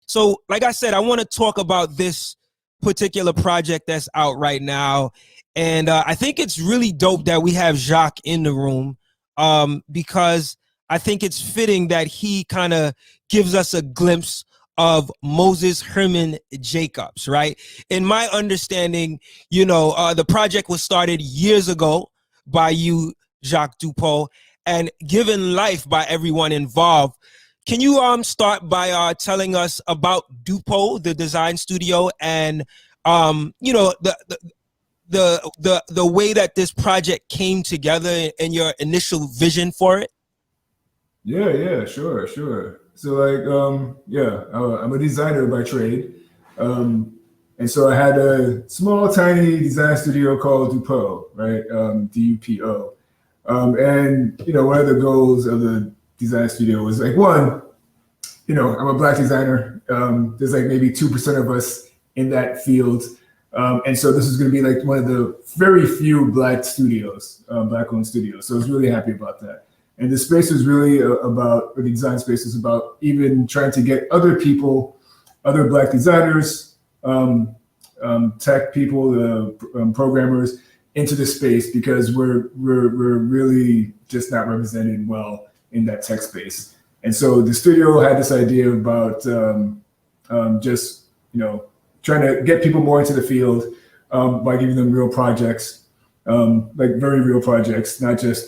So, like I said, I want to talk about this particular project that's out right now. And I think it's really dope that we have Jacques in the room, because I think it's fitting that he kind of gives us a glimpse of Moses Herman Jacobs, right? In my understanding, the project was started years ago by you, Jacques Dupoux, and given life by everyone involved. Can you start by telling us about Dupoux, the design studio, and the way that this project came together and your initial vision for it? Yeah, sure. So like, I'm a designer by trade. And so I had a small, tiny design studio called Dupoux, right? Dupo. And, one of the goals of the design studio was like, one, I'm a Black designer. There's like maybe 2% of us in that field. And so this is going to be like one of the very few Black studios, Black-owned studios. So I was really happy about that. And the space was really the design space is about even trying to get other people, other Black designers, tech people, programmers into the space, because we're really just not represented well in that tech space. And so the studio had this idea about just trying to get people more into the field by giving them real projects. Like very real projects, not just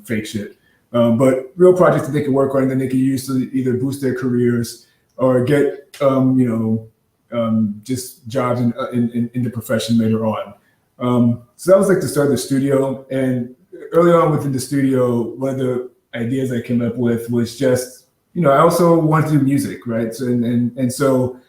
fake shit, but real projects that they can work on and then they can use to either boost their careers or get just jobs in the profession later on. So that was like the start of the studio. And early on within the studio, one of the ideas I came up with was just, I also wanted to do music, right? So and so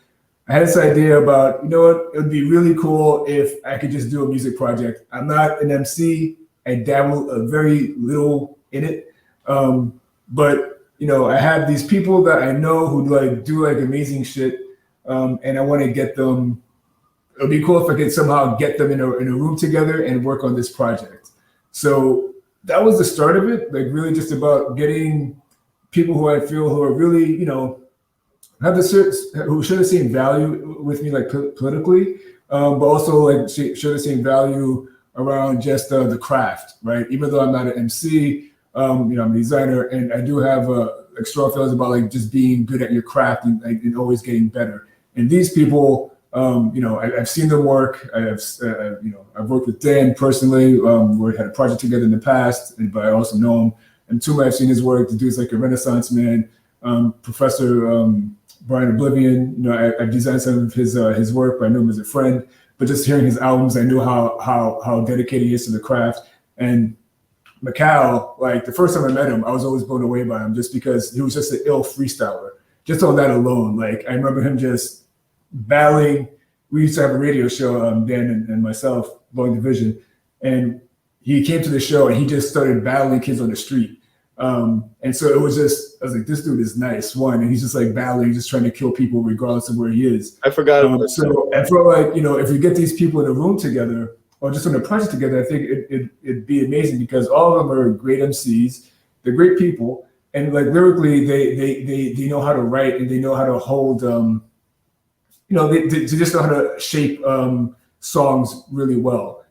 I had this idea about, it would be really cool if I could just do a music project. I'm not an MC. I dabble a very little in it. But, I have these people that I know who do amazing shit. And I want to get them. It would be cool if I could somehow get them in a room together and work on this project. So that was the start of it. Like really just about getting people who I feel who are really, who show the same value with me, like politically, but also like show the same value around just the craft, right? Even though I'm not an MC, I'm a designer, and I do have strong feelings about like just being good at your craft and always getting better. And these people, I've seen them work. I've worked with Dan personally. We had a project together in the past, but I also know him. And Tuma, I've seen his work. The dude's like a Renaissance man. Professor Brian Oblivion, I've designed some of his work, but I knew him as a friend. But just hearing his albums, I knew how dedicated he is to the craft. And Macau, like the first time I met him, I was always blown away by him just because he was just an ill freestyler. Just on that alone, like I remember him just battling. We used to have a radio show, Dan and myself, Blowing Division, and he came to the show and he just started battling kids on the street. And so it was just, I was like, this dude is nice, one, and he's just like battling, just trying to kill people regardless of where he is. I forgot. So I felt like, if you get these people in a room together or just on a project together, I think it'd be amazing because all of them are great MCs, they're great people, and like lyrically, they know how to write and they know how to hold, they just know how to shape songs really well.